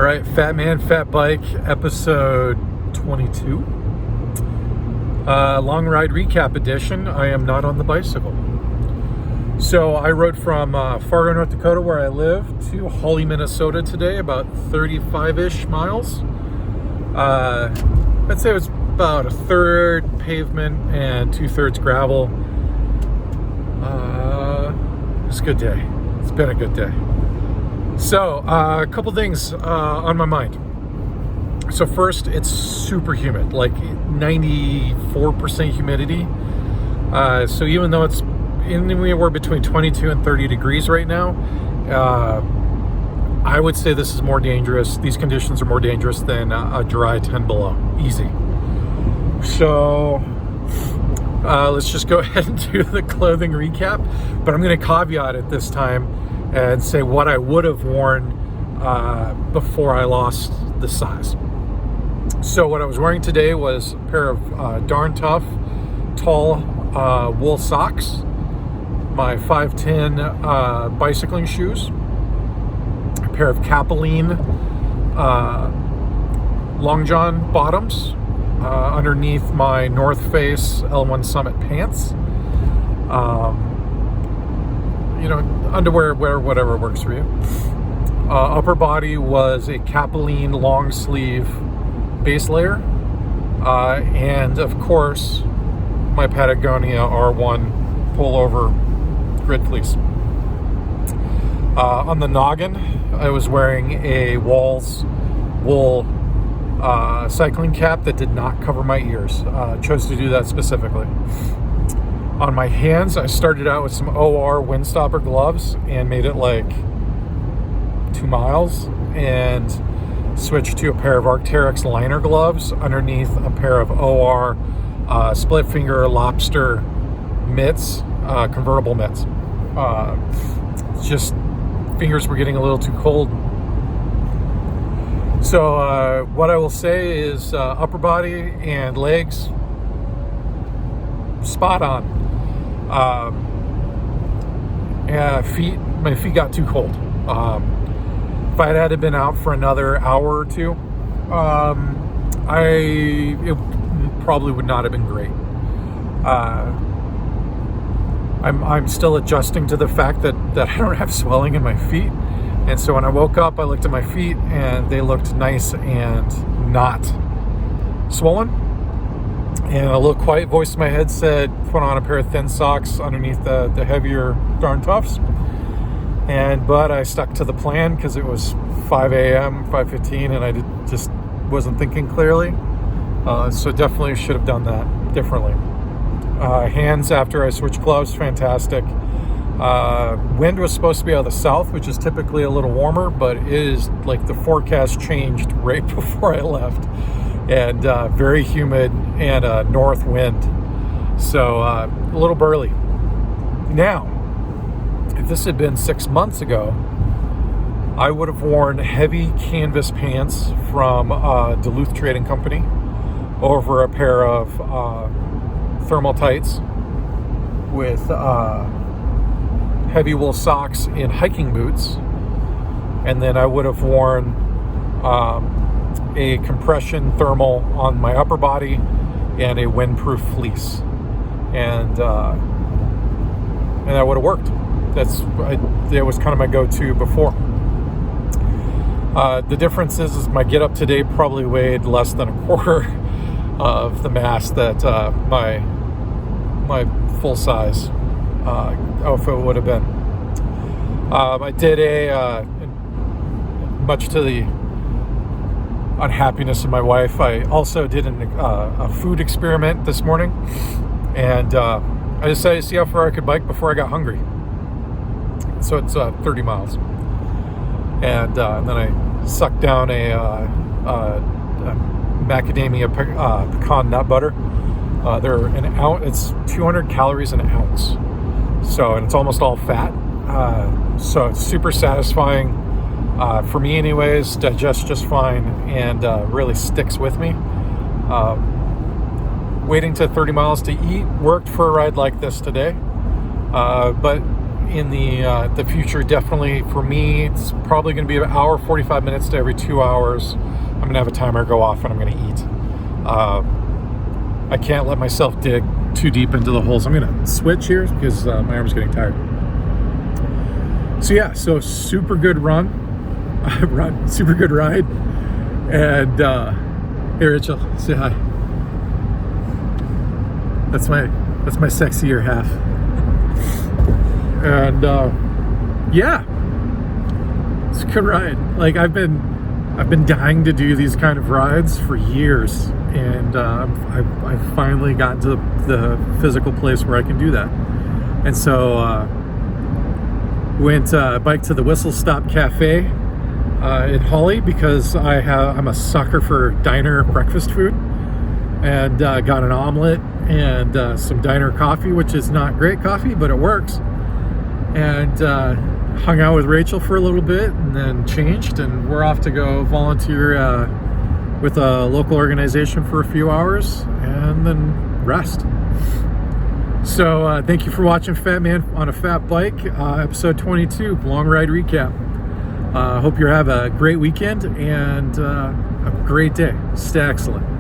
All right, Fat Man, Fat Bike, episode 22. Long ride recap edition. I am not on the bicycle. So I rode from Fargo, North Dakota, where I live, to Hawley, Minnesota today, about 35-ish miles. I'd say it was about a third pavement and 2/3 gravel. It's a good day. It's been a good day. So, a couple things on my mind. So first, it's super humid, like 94% humidity. So even though it's anywhere between 22 and 30 degrees right now, I would say this is more dangerous. These conditions are more dangerous than a dry 10 below. Easy. So let's just go ahead and do the clothing recap. But I'm going to caveat it this time and say what I would have worn before I lost the size. So what I was wearing today was a pair of darn tough, tall wool socks, my 5'10" bicycling shoes, a pair of Capeline long john bottoms underneath my North Face L1 Summit pants. Underwear, whatever works for you. Upper body was a Capeline long sleeve base layer, and of course my Patagonia R1 pullover grid fleece. On the noggin, I was wearing a Walls wool cycling cap that did not cover my ears. Chose to do that specifically. On my hands, I started out with some OR windstopper gloves and made it like 2 miles, and switched to a pair of Arc'teryx liner gloves underneath a pair of OR split finger lobster mitts, convertible mitts. Just fingers were getting a little too cold. So what I will say is upper body and legs, spot on. My feet got too cold. If I had been out for another hour or two, it probably would not have been great. I'm still adjusting to the fact that I don't have swelling in my feet, and so when I woke up, I looked at my feet and they looked nice and not swollen. And a little quiet voice in my head said, put on a pair of thin socks underneath the heavier darn toughs. But I stuck to the plan because it was 5 a.m., 5:15, and I just wasn't thinking clearly. So definitely should have done that differently. Hands after I switched gloves, fantastic. Wind was supposed to be out of the south, which is typically a little warmer, but it is like the forecast changed right before I left. And very humid and a north wind. So a little burly. Now, if this had been 6 months ago, I would have worn heavy canvas pants from Duluth Trading Company over a pair of thermal tights with heavy wool socks and hiking boots. And then I would have worn a compression thermal on my upper body and a windproof fleece, and that would have worked. That was kind of my go-to before. The difference is my get up today probably weighed less than a quarter of the mass that my full size outfit would have been. I did much to the unhappiness of my wife, I also did a food experiment this morning, and I decided to see how far I could bike before I got hungry. So it's 30 miles, and then I sucked down a macadamia pecan nut butter. They're an ounce. It's 200 calories an ounce, and it's almost all fat. So it's super satisfying. For me anyways, digests just fine, and really sticks with me. Waiting to 30 miles to eat worked for a ride like this today. But in the future. Definitely for me, it's probably going to be an hour, 45 minutes to every 2 hours. I'm going to have a timer go off and I'm going to eat. I can't let myself dig too deep into the holes. I'm going to switch here because my arm's getting tired. So yeah, so super good super good ride. And hey Rachel, say hi. That's my sexier half. And yeah, it's a good ride. Like I've been dying to do these kind of rides for years, and I've finally gotten to the physical place where I can do that. And so went bike to the Whistle Stop Cafe in Hawley because I'm a sucker for diner breakfast food, and got an omelet and some diner coffee, which is not great coffee, but it works. And hung out with Rachel for a little bit and then changed, and we're off to go volunteer with a local organization for a few hours and then rest. So thank you for watching Fat Man on a Fat Bike, episode 22, long ride recap. Hope you have a great weekend and a great day. Stay excellent.